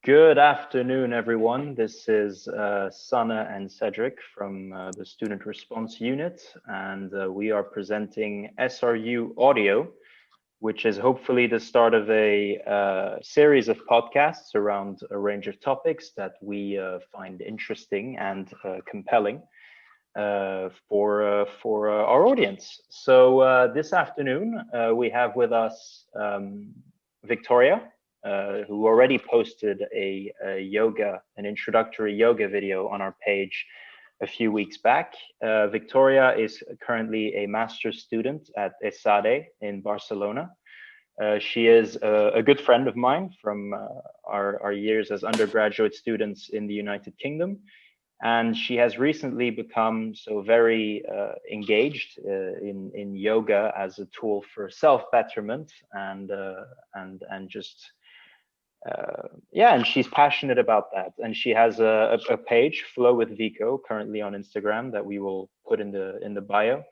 Good afternoon, everyone. This is Sanne and Cedric from the Student Response Unit, and we are presenting SRU Audio, which is hopefully the start of a series of podcasts around a range of topics that we find interesting and compelling for our audience. So this afternoon, we have with us Victoria, who already posted an introductory yoga video on our page a few weeks back. Victoria is currently a master's student at ESADE in Barcelona. She is a good friend of mine from our years as undergraduate students in the United Kingdom. And she has recently become so very engaged in yoga as a tool for self-betterment and just and she's passionate about that. And she has a page, Flow with Vico, currently on Instagram that we will put in the bio,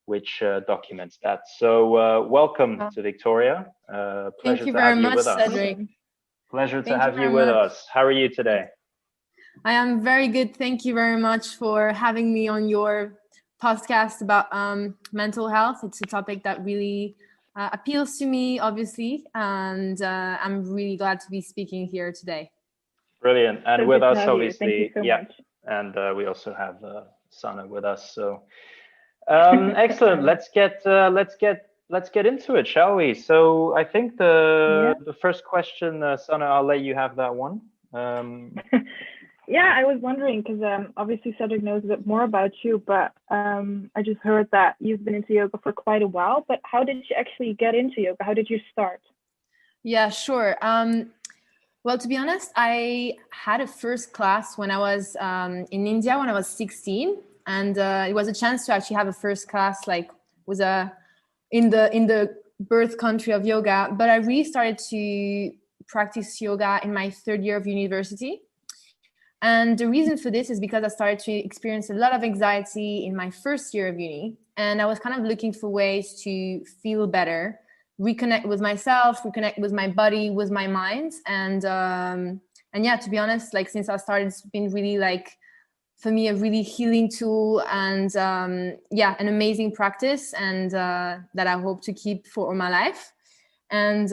which documents that. So welcome to Victoria. Pleasure to have you with us. Cedric. Pleasure to have you with us. How are you today? I am very good. Thank you very much for having me on your podcast about mental health. It's a topic that really appeals to me, obviously, and I'm really glad to be speaking here today. Brilliant. And so with us, obviously, obviously, thank you so much. And we also have Sanne with us. So excellent. Let's get into it, shall we? So I think the first question, Sanne, I'll let you have that one. Yeah, I was wondering because obviously Cedric knows a bit more about you, but I just heard that you've been into yoga for quite a while. But how did you actually get into yoga? How did you start? Yeah, sure. Well, to be honest, I had a first class when I was in India when I was 16, and it was a chance to actually have a first class, like was in the birth country of yoga. But I really started to practice yoga in my third year of university. And the reason for this is because I started to experience a lot of anxiety in my first year of uni. And I was kind of looking for ways to feel better, reconnect with myself, reconnect with my body, with my mind. And yeah, to be honest, like since I started, it's been really like, for me, a really healing tool and an amazing practice and that I hope to keep for all my life. And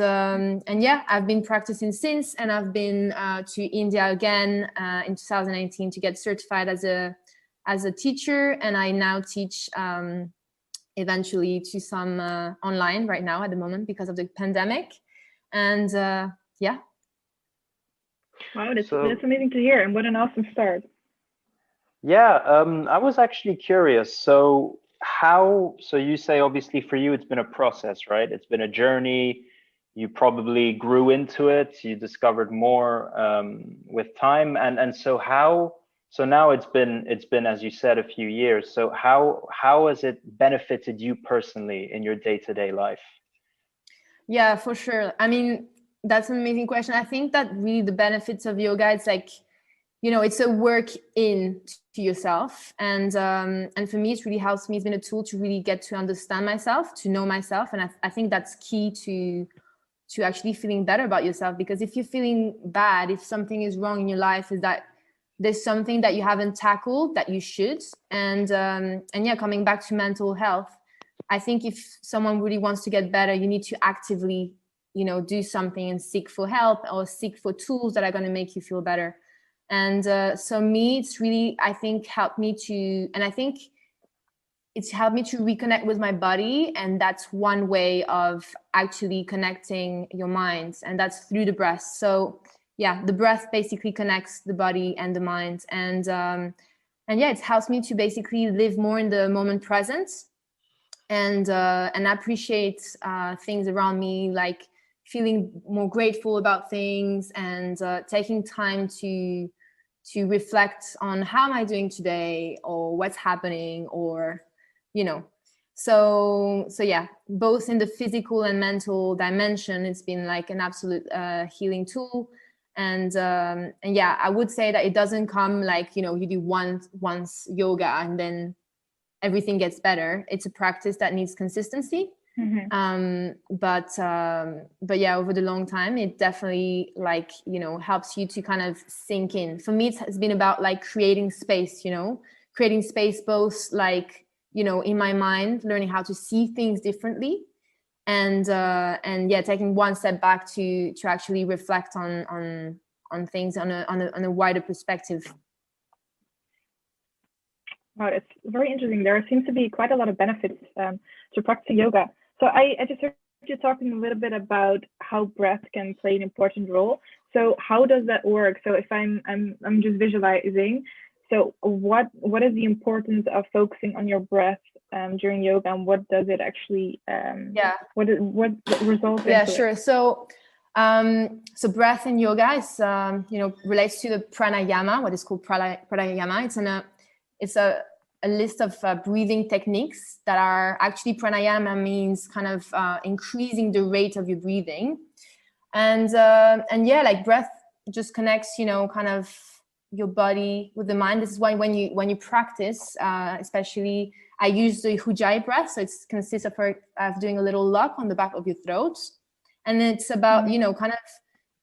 yeah, I've been practicing since, and I've been to India again in 2019 to get certified as a teacher, and I now teach eventually to some online right now at the moment because of the pandemic. And yeah. Wow, that's amazing to hear, and what an awesome start. Yeah, I was actually curious. So you say obviously for you it's been a process, right? It's been a journey. You probably grew into it. You discovered more with time, and so now it's been, as you said, a few years. So how has it benefited you personally in your day-to-day life? Yeah, for sure. I mean, that's an amazing question. I think that really the benefits of yoga, it's like, you know, it's a work in to yourself, and for me, it really helps me. It's been a tool to really get to understand myself, to know myself, and I think that's key to actually feeling better about yourself. Because if you're feeling bad, if something is wrong in your life, is that there's something that you haven't tackled that you should. And yeah, coming back to mental health, I think if someone really wants to get better, you need to actively, you know, do something and seek for help or seek for tools that are going to make you feel better. And so me, it's really, I think, helped me to, and I think it's helped me to reconnect with my body. And that's one way of actually connecting your mind. And that's through the breath. So yeah, the breath basically connects the body and the mind. And yeah, it helps me to basically live more in the moment present and appreciate things around me, like feeling more grateful about things and taking time to reflect on how am I doing today or what's happening, or, you know, so yeah, both in the physical and mental dimension, it's been like an absolute healing tool. And yeah, I would say that it doesn't come like, you know, you do once yoga and then everything gets better. It's a practice that needs consistency. But yeah, over the long time, it definitely like, helps you to kind of sink in. For me, it's been about like creating space, creating space, both like, in my mind, learning how to see things differently, and yeah, taking one step back to actually reflect on things on a wider perspective. Wow, it's very interesting. There seems to be quite a lot of benefits to practicing yoga. So I just heard you talking a little bit about how breath can play an important role. So how does that work? So if I'm just visualizing. So what is the importance of focusing on your breath during yoga, and what does it actually what results yeah into sure it? So breath in yoga is relates to the pranayama, what is called pranayama. It's a list of breathing techniques that are actually, pranayama means kind of increasing the rate of your breathing, and yeah, like breath just connects kind of your body with the mind. This is why when you practice, especially, I use the Ujjayi breath. So it consists of doing a little lock on the back of your throat, and it's about kind of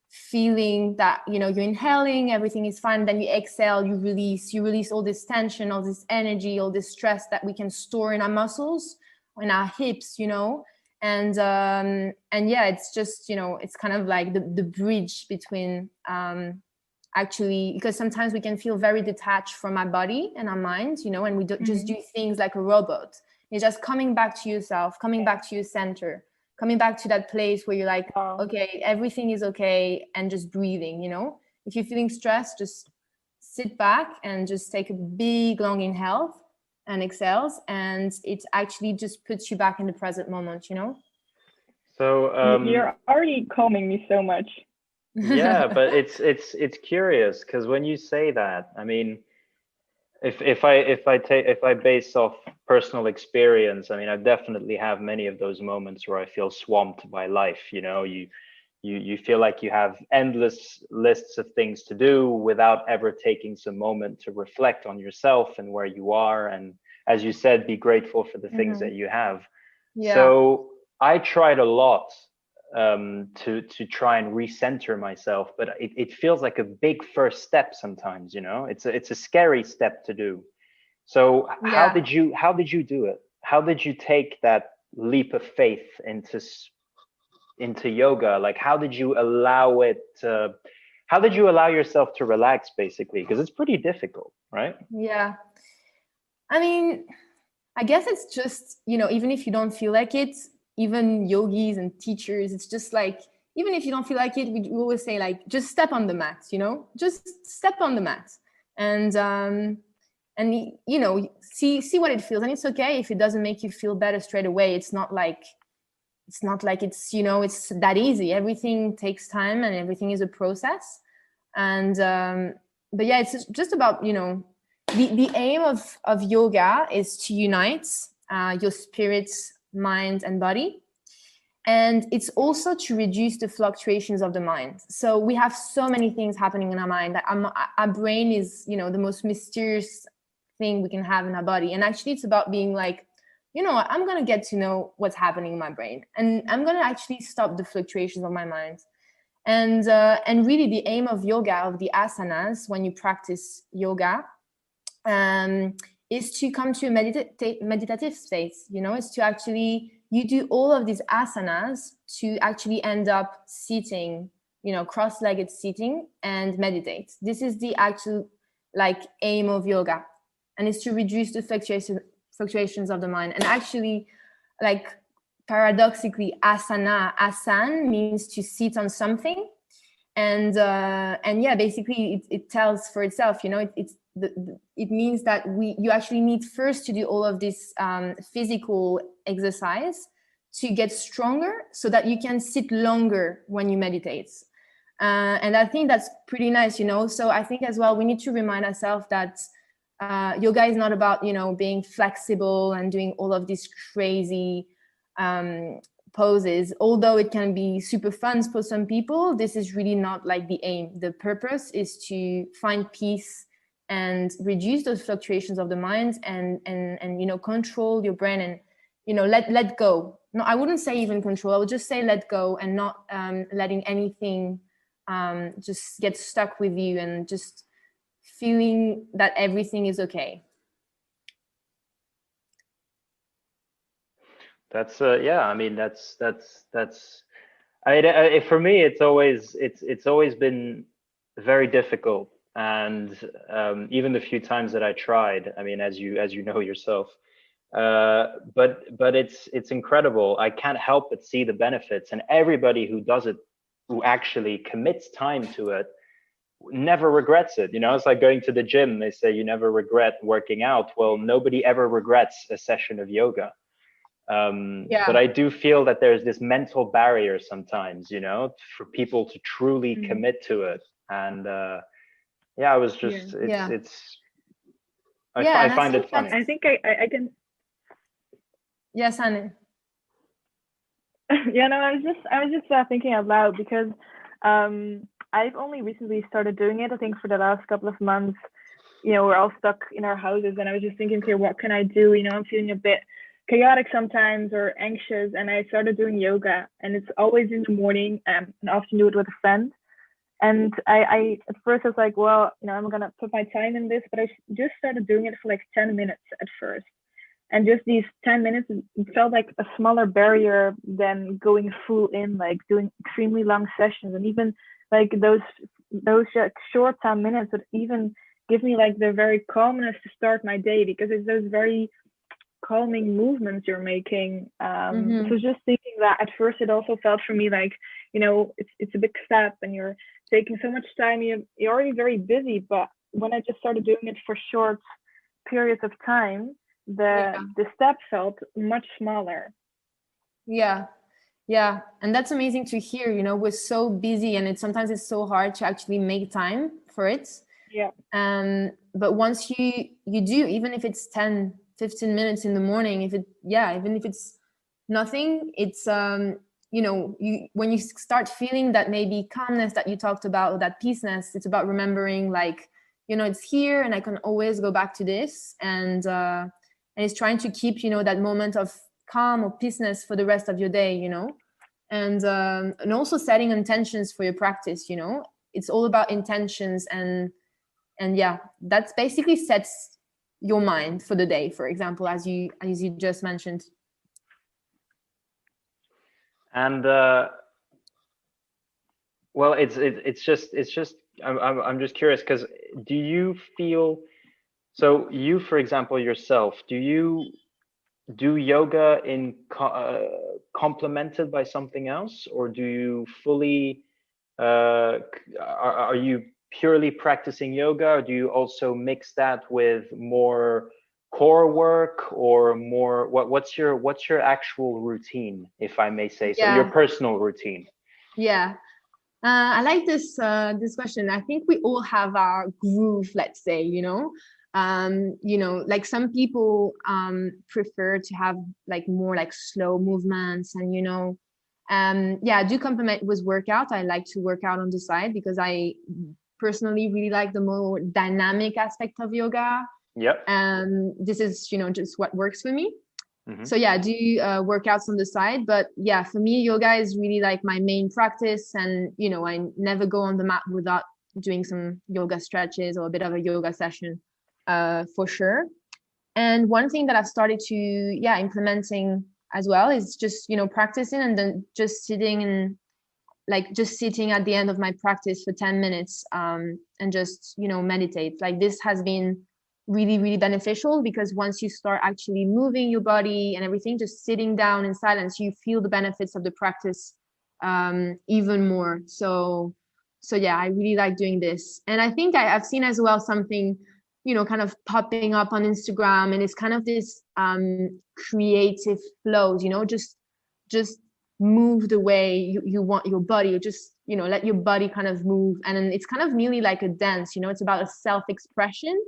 feeling that you're inhaling, everything is fine, then you exhale, you release all this tension, all this energy, all this stress that we can store in our muscles, in our hips, and yeah, it's just it's kind of like the bridge between actually, because sometimes we can feel very detached from our body and our mind, and we just do things like a robot. It's just coming back to yourself, coming back to your center, coming back to that place where you're like, okay, everything is okay, and just breathing. If you're feeling stressed, just sit back and just take a big long inhale and exhales, and it actually just puts you back in the present moment. So you're already calming me so much. yeah, but it's curious, because when you say that, I mean, if I base off personal experience, I mean, I definitely have many of those moments where I feel swamped by life. You feel like you have endless lists of things to do without ever taking some moment to reflect on yourself and where you are, and, as you said, be grateful for the things that you have. Yeah. So I tried a lot to try and recenter myself, but it feels like a big first step sometimes. It's a scary step to do. So how did you do it? How did you take that leap of faith into yoga? Like, how did you allow yourself to relax, basically? Because it's pretty difficult, right? Yeah, I mean, I guess it's just, even if you don't feel like it, even yogis and teachers, it's just like, even if you don't feel like it, we always say, like, just step on the mat, just step on the mat, and see what it feels. And it's okay if it doesn't make you feel better straight away. It's not like it's it's that easy. Everything takes time, and everything is a process. And but yeah, it's just about the aim of yoga is to unite your spirit, mind, and body. And it's also to reduce the fluctuations of the mind. So we have so many things happening in our mind. Our brain is, the most mysterious thing we can have in our body. And actually, it's about being like, I'm going to get to know what's happening in my brain. And I'm going to actually stop the fluctuations of my mind. And really, the aim of yoga, of the asanas, when you practice yoga, is to come to a meditative state. It's to actually, you do all of these asanas to actually end up sitting, cross-legged sitting, and meditate. This is the actual aim of yoga, and it's to reduce the fluctuations of the mind. And actually, paradoxically, asan means to sit on something, and yeah, basically it tells for itself. It means that you actually need first to do all of this physical exercise to get stronger, so that you can sit longer when you meditate. And I think that's pretty nice. So I think as well, we need to remind ourselves that yoga is not about being flexible and doing all of these crazy poses. Although it can be super fun for some people, this is really not the aim. The purpose is to find peace and reduce those fluctuations of the mind, and control your brain, and let go. No, I wouldn't say even control. I would just say let go, and not letting anything just get stuck with you, and just feeling that everything is okay. That's yeah. I mean, that's for me, it's always been very difficult, and even the few times that I tried, I mean, as you know yourself, but it's incredible. I can't help but see the benefits, and everybody who does it, who actually commits time to it, never regrets it. It's like going to the gym. They say you never regret working out. Well, nobody ever regrets a session of yoga. But I do feel that there's this mental barrier sometimes, for people to truly commit to it. And yeah, I was just, I find it funny. I think I can. Yes, Anne. Yeah, no, I was just thinking out loud, because I've only recently started doing it. I think for the last couple of months, we're all stuck in our houses, and I was just thinking, okay, what can I do? I'm feeling a bit chaotic sometimes, or anxious, and I started doing yoga, and it's always in the morning, and I often do it with a friend. And I at first I was like, well, I'm gonna put my time in this, but I just started doing it for like 10 minutes at first, and just these 10 minutes, it felt like a smaller barrier than going full in, like doing extremely long sessions. And even like those short 10 minutes would even give me like the very calmness to start my day, because it's those very calming movements you're making. So just thinking that at first, it also felt for me like, it's a big step, and you're taking so much time. You're already very busy, but when I just started doing it for short periods of time, the step felt much smaller. Yeah, and that's amazing to hear. We're so busy, and sometimes it's so hard to actually make time for it. Yeah. But once you do, even if it's 10-15 minutes in the morning, even if it's nothing, it's when you start feeling that maybe calmness that you talked about, or that peaceness, it's about remembering, like, it's here, and I can always go back to this, and it's trying to keep that moment of calm or peaceness for the rest of your day, and also setting intentions for your practice. It's all about intentions, and yeah, that's basically sets your mind for the day, for example, as you just mentioned. And well, it's just I'm just curious, because do you feel, so you, for example, yourself, do you do yoga in complemented by something else, or do you fully are you purely practicing yoga, or do you also mix that with more core work, or more what's your actual routine, if I may say so, your personal routine? I like this question. I think we all have our groove, let's say, like some people prefer to have like more like slow movements, and I do complement with workout. I like to work out on the side, because I personally really like the more dynamic aspect of yoga. And this is just what works for me. So I do workouts on the side, but for me, yoga is really like my main practice, and I never go on the mat without doing some yoga stretches or a bit of a yoga session, for sure. And one thing that I've started to implementing as well is just practicing, and then just sitting at the end of my practice for 10 minutes, and just meditate. Like, this has been really, really beneficial, because once you start actually moving your body and everything, just sitting down in silence, you feel the benefits of the practice even more. So I really like doing this. And I think I've seen as well something kind of popping up on Instagram, and it's kind of this creative flows, just move the way you want your body, or just let your body kind of move. And it's kind of nearly like a dance, it's about a self-expression.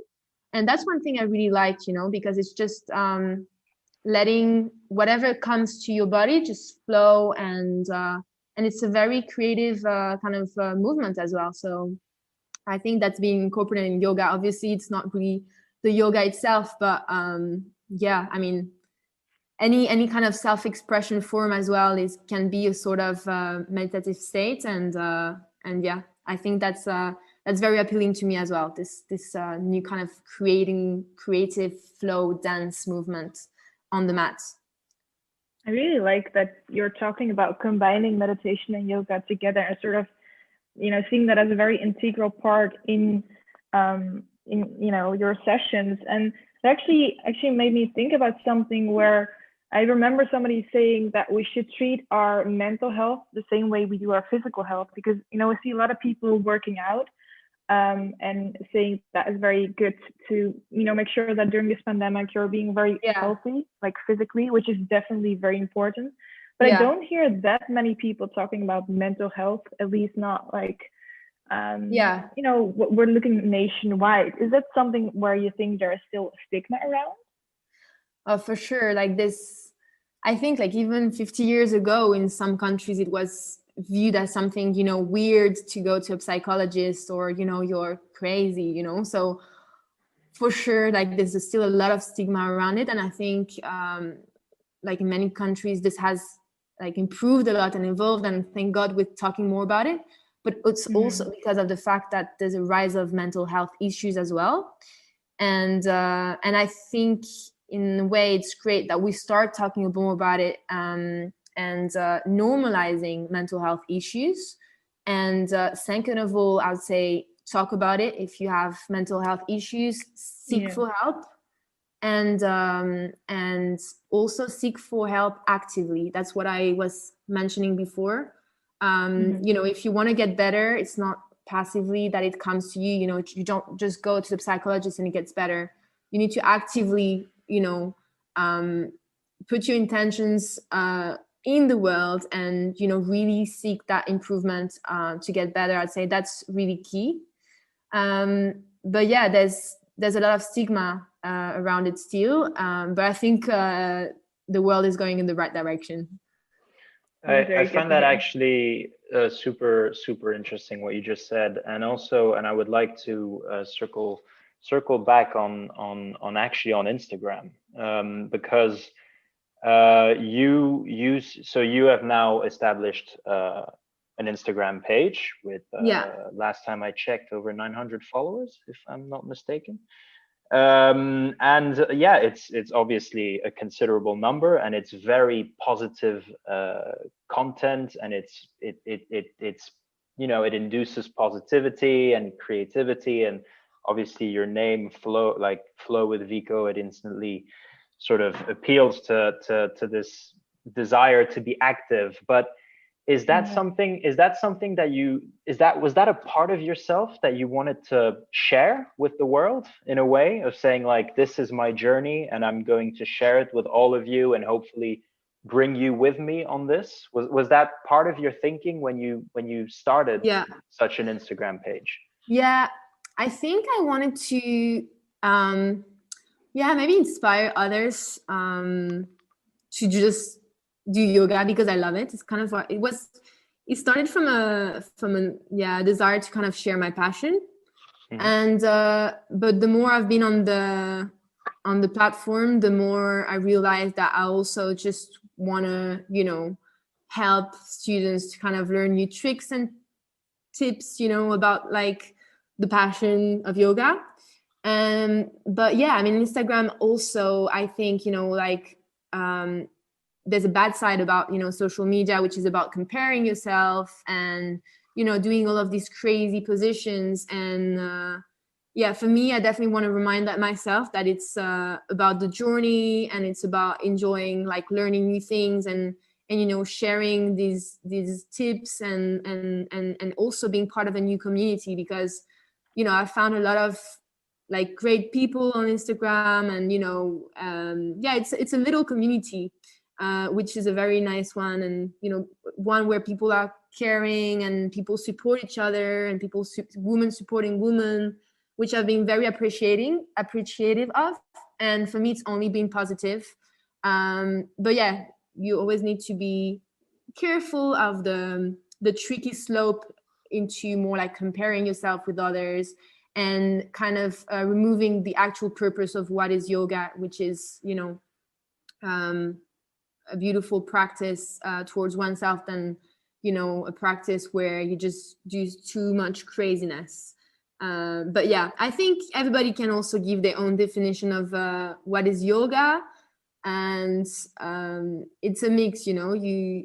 And that's one thing I really like, because it's just letting whatever comes to your body just flow, and it's a very creative kind of movement as well. So I think that's being incorporated in yoga. Obviously, it's not really the yoga itself, but I mean, any kind of self-expression form as well can be a sort of meditative state, and yeah, I think that's very appealing to me as well. This new kind of creative flow dance movement on the mat. I really like that you're talking about combining meditation and yoga together, and sort of, seeing that as a very integral part in your sessions. And it actually made me think about something where I remember somebody saying that we should treat our mental health the same way we do our physical health, because we see a lot of people working out, and saying that is very good to make sure that during this pandemic you're being very healthy, like physically, which is definitely very important. But I don't hear that many people talking about mental health, at least not like we're looking nationwide. Is that something where you think there is still a stigma around? Oh, for sure. Like this, I think like even 50 years ago in some countries, it was viewed as something, weird to go to a psychologist, or, you're crazy, So for sure, like there's still a lot of stigma around it. And I think like in many countries, this has like improved a lot and evolved, and thank God with talking more about it. But it's also because of the fact that there's a rise of mental health issues as well. And I think in a way it's great that we start talking more about it, and normalizing mental health issues. And second of all, I would say talk about it. If you have mental health issues, seek for help, and also seek for help actively. That's what I was mentioning before. If you want to get better, it's not passively that it comes to you. You don't just go to the psychologist and it gets better. You need to actively put your intentions in the world, and really seek that improvement to get better. I'd say that's really key. But yeah, there's a lot of stigma around it still, but I think the world is going in the right direction. I find that actually super interesting what you just said, and I would like to circle back on actually on Instagram, because you have now established an Instagram page with last time I checked over 900 followers, if I'm not mistaken. It's obviously a considerable number, and it's very positive content, and it induces positivity and creativity, and obviously your name Flow with Vico, it instantly sort of appeals to this desire to be active. But was that a part of yourself that you wanted to share with the world, in a way of saying like, this is my journey and I'm going to share it with all of you and hopefully bring you with me on this? Was that part of your thinking when you started such an Instagram page? Yeah, I think I wanted to maybe inspire others to just do yoga because I love it. It's kind of what it was. It started from a desire to kind of share my passion, and but the more I've been on the platform, the more I realized that I also just want to help students to kind of learn new tricks and tips about like the passion of yoga. But yeah, I mean, Instagram also, I think there's a bad side about social media, which is about comparing yourself and doing all of these crazy positions. And for me, I definitely want to remind myself that it's about the journey, and it's about enjoying like learning new things and sharing these tips and also being part of a new community, because I found a lot of like great people on Instagram, and it's a little community, which is a very nice one, and one where people are caring and people support each other, and women supporting women, which I've been very appreciative of. And for me, it's only been positive. But yeah, you always need to be careful of the tricky slope into more like comparing yourself with others, and kind of removing the actual purpose of what is yoga, which is a beautiful practice towards oneself than, you know, a practice where you just do too much craziness. But yeah, I think everybody can also give their own definition of what is yoga, and it's a mix, you know.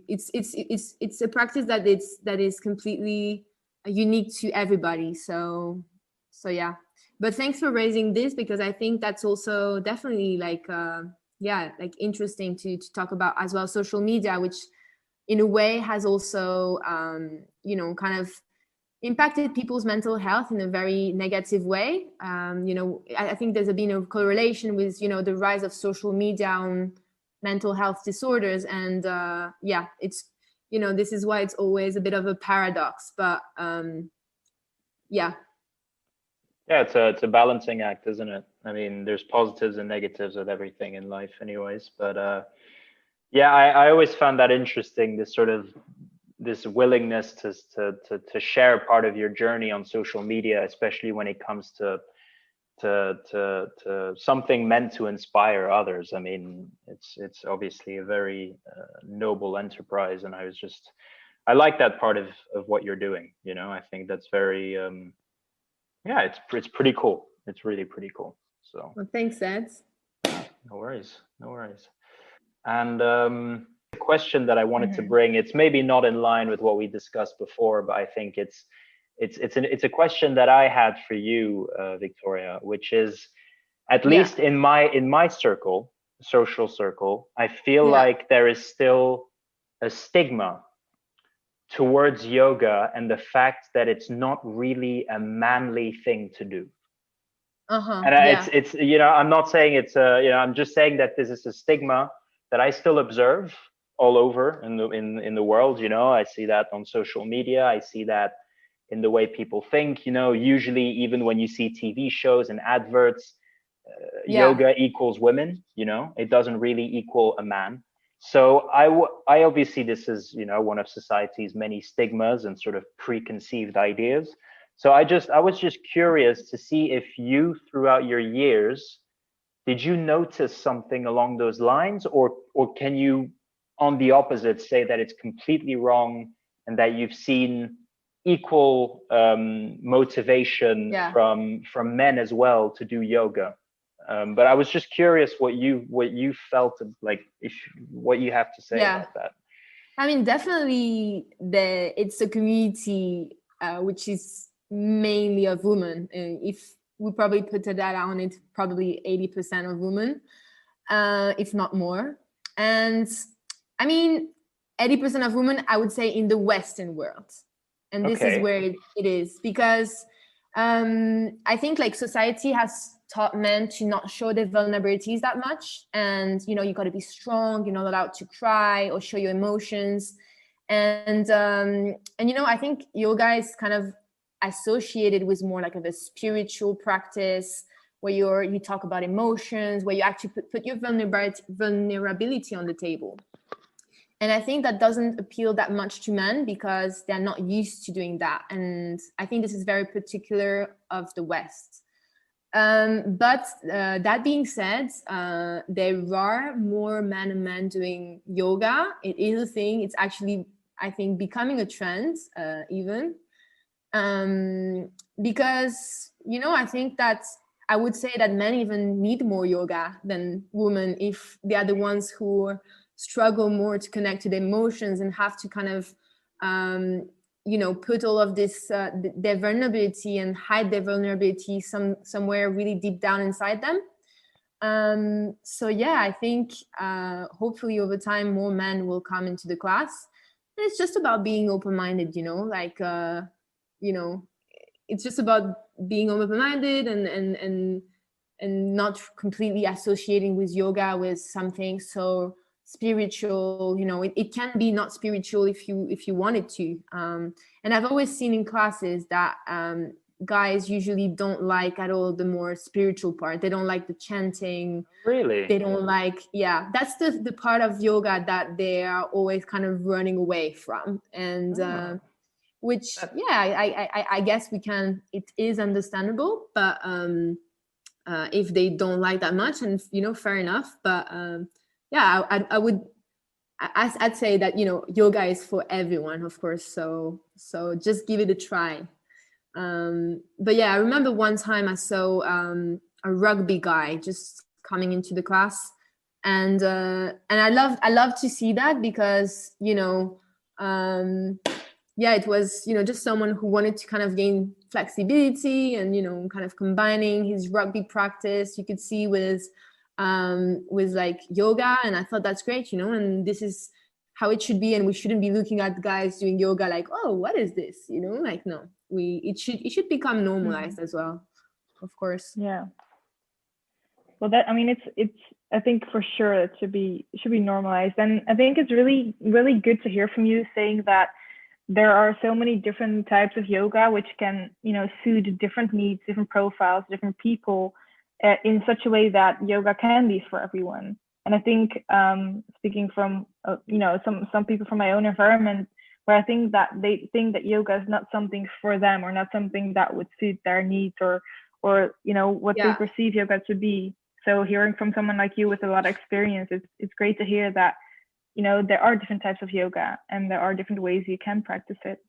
It's a practice that is completely unique to everybody. So yeah. But thanks for raising this, because I think that's also definitely like yeah, like interesting to talk about as well. Social media, which in a way has also you know, kind of impacted people's mental health in a very negative way. You know, I think there's been a correlation with, you know, the rise of social media on mental health disorders, and yeah, it's, you know, this is why it's always a bit of a paradox. But yeah. Yeah, it's a balancing act, isn't it? I mean, there's positives and negatives with everything in life, anyways. But yeah, I always found that interesting. This sort of this willingness to share part of your journey on social media, especially when it comes to something meant to inspire others. I mean, it's obviously a very noble enterprise, and I like that part of what you're doing. You know, I think that's very yeah, it's pretty cool. It's really pretty cool. So Well, thanks, Ed. no worries, no worries. And the question that I wanted to bring, it's maybe not in line with what we discussed before, but I think it's a question that I had for you, Victoria, which is, at least in my circle, social circle, I feel like there is still a stigma towards yoga and the fact that it's not really a manly thing to do. And it's you know, I'm not saying it's you know, I'm just saying that this is a stigma that I still observe all over in the world. You know, I see that on social media. I see that in the way people think. You know, usually even when you see TV shows and adverts, yoga equals women. You know, it doesn't really equal a man. So I obviously, this is, you know, one of society's many stigmas and sort of preconceived ideas. So I was just curious to see if you, throughout your years, did you notice something along those lines, or can you, on the opposite, say that it's completely wrong and that you've seen equal motivation from men as well to do yoga? But I was just curious what you felt like, what you have to say about that. I mean, definitely it's a community which is mainly of women. If we probably put that on it, probably 80% of women, if not more. And I mean, 80% of women, I would say, in the Western world. And this is where it is, because I think like society has taught men to not show their vulnerabilities that much. And, you know, you got to be strong, you're not allowed to cry or show your emotions. And you know, I think yoga is kind of associated with more like of a spiritual practice where you talk about emotions, where you actually put your vulnerability on the table. And I think that doesn't appeal that much to men because they're not used to doing that. And I think this is very particular of the West. But that being said, there are more men and men doing yoga. It is a thing. It's actually, I think, becoming a trend even. Because, you know, I think that I would say that men even need more yoga than women if they are the ones who struggle more to connect to their emotions and have to kind of, you know, put all of this, their vulnerability and hide their vulnerability somewhere really deep down inside them. So yeah, I think hopefully over time more men will come into the class. And it's just about being open-minded, you know, like, you know, it's just about being open-minded and not completely associating with yoga with something so spiritual. You know, it can be not spiritual if you want it to. And I've always seen in classes that guys usually don't like at all the more spiritual part. They don't like the chanting. Really? They don't like, that's the part of yoga that they are always kind of running away from. And which, I guess it is understandable, but if they don't like that much, and, you know, fair enough. But I would I'd say that, yoga is for everyone, of course. So just give it a try. But yeah, I remember one time I saw a rugby guy just coming into the class, and I love to see that because it was just someone who wanted to kind of gain flexibility and kind of combining his rugby practice, you could see, with like yoga. And I thought that's great, and this is how it should be. And we shouldn't be looking at guys doing yoga like, oh, what is this, like, no, it should become normalized as well, of course. Yeah, well, it's I think for sure it should be normalized. And I think it's really, really good to hear from you saying that there are so many different types of yoga which can suit different needs, different profiles, different people, in such a way that yoga can be for everyone. And I think speaking from some people from my own environment, where I think that they think that yoga is not something for them, or not something that would suit their needs, or what they perceive yoga to be. So hearing from someone like you with a lot of experience, it's great to hear that there are different types of yoga and there are different ways you can practice it.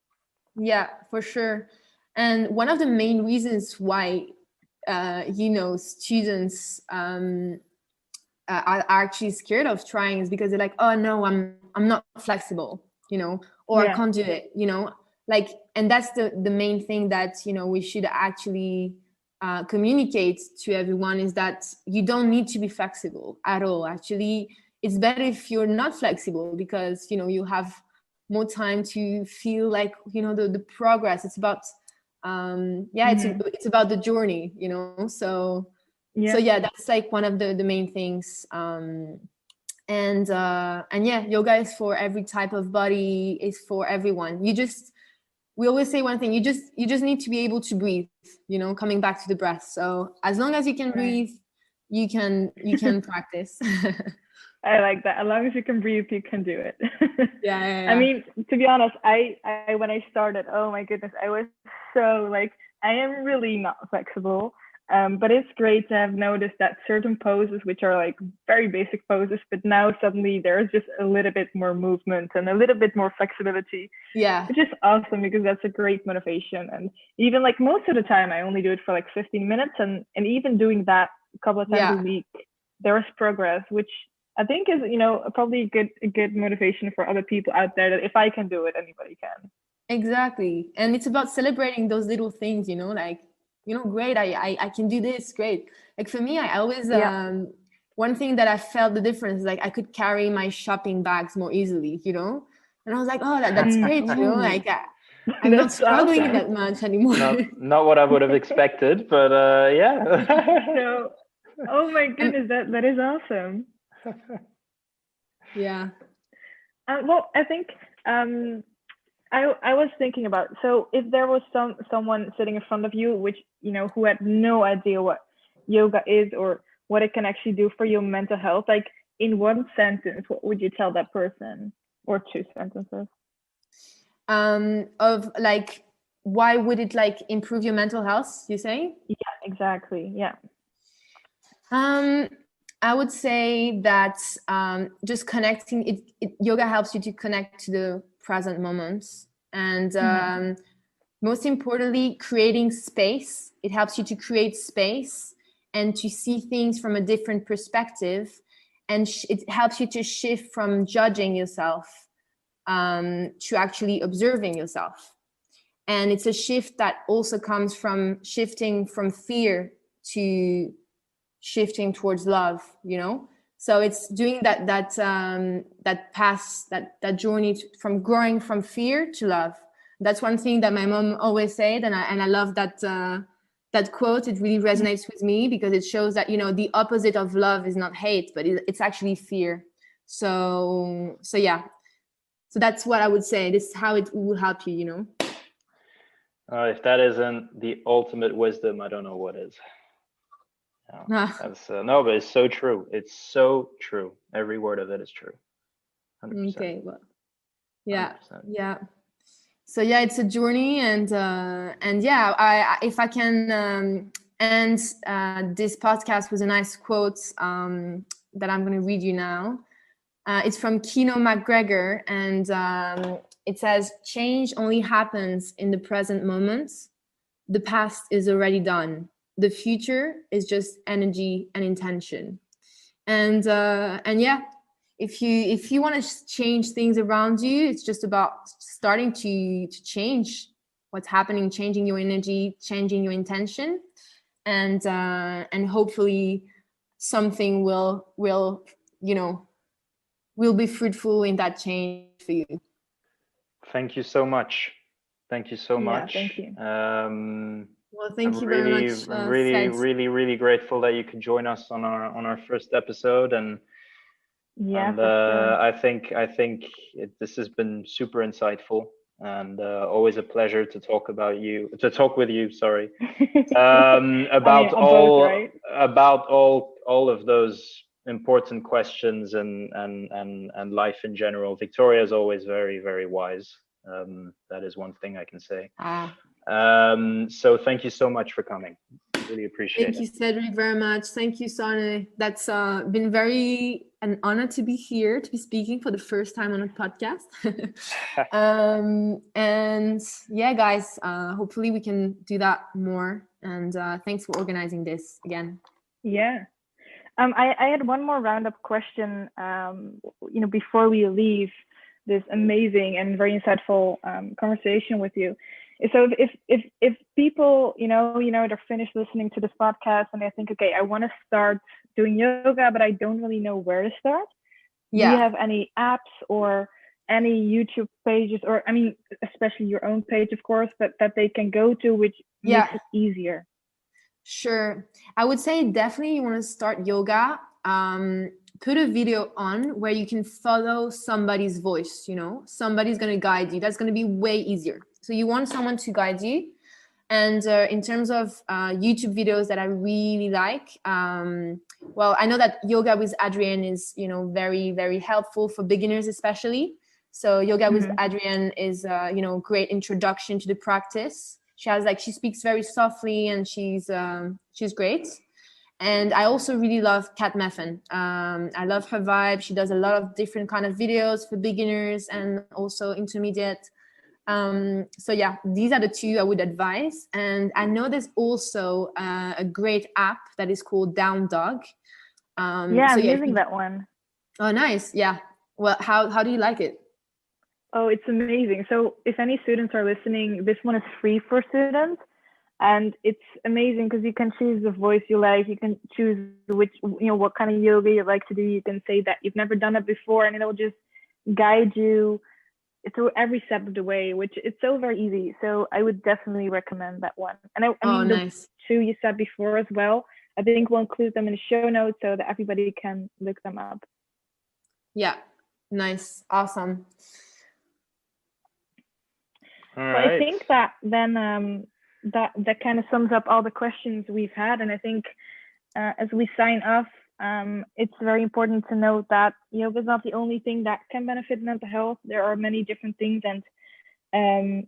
Yeah, for sure. And one of the main reasons why students are actually scared of trying is because they're like, oh no, I'm not flexible, or I can't do it, like. And that's the main thing that we should actually communicate to everyone, is that you don't need to be flexible at all. Actually, it's better if you're not flexible, because you have more time to feel like the progress. It's about it's about the journey, so that's like one of the main things. And yoga is for every type of body, is for everyone. We always say one thing: you just need to be able to breathe, coming back to the breath. So as long as you can breathe, you can practice. I like that. As long as you can breathe, you can do it. Yeah. I mean, to be honest, I when I started, oh my goodness, I was so like, I am really not flexible. But it's great to have noticed that certain poses, which are like very basic poses, but now suddenly there's just a little bit more movement and a little bit more flexibility. Yeah. Which is awesome, because that's a great motivation. And even like most of the time, I only do it for like 15 minutes. And even doing that a couple of times a week, there is progress, which I think is, probably a good motivation for other people out there, that if I can do it, anybody can. Exactly. And it's about celebrating those little things, like, great, I can do this, great. Like for me, I always, one thing that I felt the difference, like I could carry my shopping bags more easily, and I was like, oh, that's great, like I'm not struggling that much anymore. Not what I would have expected, but yeah. So, oh my goodness, that is awesome. Yeah. Well, I think I was thinking about, so if there was someone sitting in front of you, which who had no idea what yoga is or what it can actually do for your mental health, like in one sentence, what would you tell that person, or 2 sentences? Of like, why would it like improve your mental health, you say? Yeah, exactly. Yeah. I would say that just connecting, yoga helps you to connect to the present moments. And most importantly, creating space. It helps you to create space and to see things from a different perspective. And it helps you to shift from judging yourself to actually observing yourself. And it's a shift that also comes from shifting from fear to shifting towards love, so it's doing that path, that journey from growing from fear to love. That's one thing that my mom always said, and I love that quote. It really resonates with me, because it shows that the opposite of love is not hate, but it's actually fear. So yeah, so that's what I would say. This is how it will help you. If that isn't the ultimate wisdom, I don't know what is. That's no, but it's so true. It's so true. Every word of it is true. 100%. Okay, well, yeah, 100%. Yeah. So yeah, it's a journey, and yeah, I if I can end this podcast with a nice quote that I'm going to read you now. It's from Kino McGregor, and it says, change only happens in the present moment. The past is already done. The future is just energy and intention. And yeah, if you want to change things around you, it's just about starting to change what's happening, changing your energy, changing your intention, and hopefully something will be fruitful in that change for you. Thank you so much. Thank you so much. Thank you. Well, thank you very much. I'm really grateful that you could join us on our first episode, and sure. I think this has been super insightful, and always a pleasure to talk with you. Sorry, about all of those important questions and life in general. Victoria is always very, very wise. That is one thing I can say. So thank you so much for coming. Really appreciate it. Thank you, Cedric, very much. Thank you, Sanne. That's been an honor to be here, to be speaking for the first time on a podcast. And yeah, guys, hopefully we can do that more. And thanks for organizing this again. Yeah. I had one more roundup question, before we leave this amazing and very insightful conversation with you. So if people, they're finished listening to this podcast and they think, okay, I want to start doing yoga, but I don't really know where to start. Yeah. Do you have any apps or any YouTube pages, or especially your own page, of course, that they can go to, which makes it easier? Sure. I would say definitely you want to start yoga. Put a video on where you can follow somebody's voice, somebody's going to guide you. That's going to be way easier. So you want someone to guide you. And in terms of YouTube videos that I really like, well, I know that Yoga with Adrienne is, very, very helpful for beginners, especially. So Yoga with Adrienne is, great introduction to the practice. She speaks very softly, and she's great. And I also really love Kat Meffin. I love her vibe. She does a lot of different kind of videos for beginners and also intermediate. So yeah, these are the two I would advise. And I know there's also a great app that is called Down Dog. I'm using that one. Oh, nice. Yeah. Well, how do you like it? Oh, it's amazing. So if any students are listening, this one is free for students. And it's amazing because you can choose the voice you like. You can choose what kind of yoga you like to do. You can say that you've never done it before, and it'll just guide you through every step of the way, which it's so very easy. So I would definitely recommend that one. And nice. The two you said before as well, I think we'll include them in the show notes so that everybody can look them up. Yeah, nice, awesome. All right. I think that then that kind of sums up all the questions we've had. And I think as we sign off, it's very important to note that yoga is not the only thing that can benefit mental health. There are many different things, and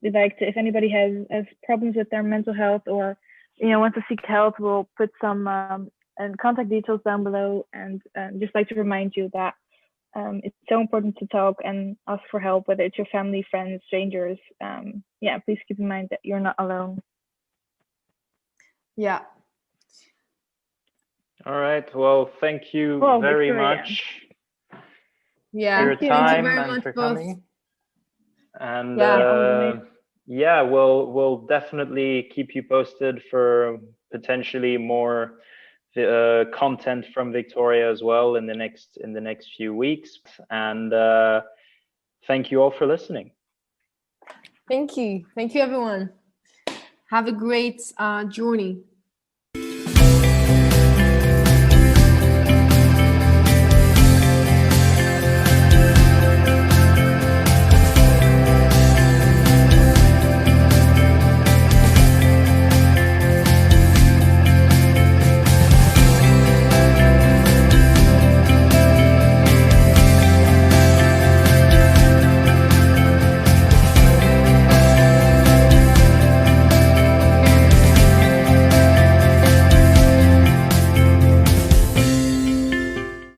if anybody has problems with their mental health or wants to seek help, we'll put some contact details down below. And just like to remind you that it's so important to talk and ask for help, whether it's your family, friends, strangers. Please keep in mind that you're not alone. Yeah. All right. Well, thank you very much. Yeah. For your time and for both. coming. And we'll definitely keep you posted for potentially more content from Victoria as well in the next few weeks. And thank you all for listening. Thank you everyone. Have a great journey.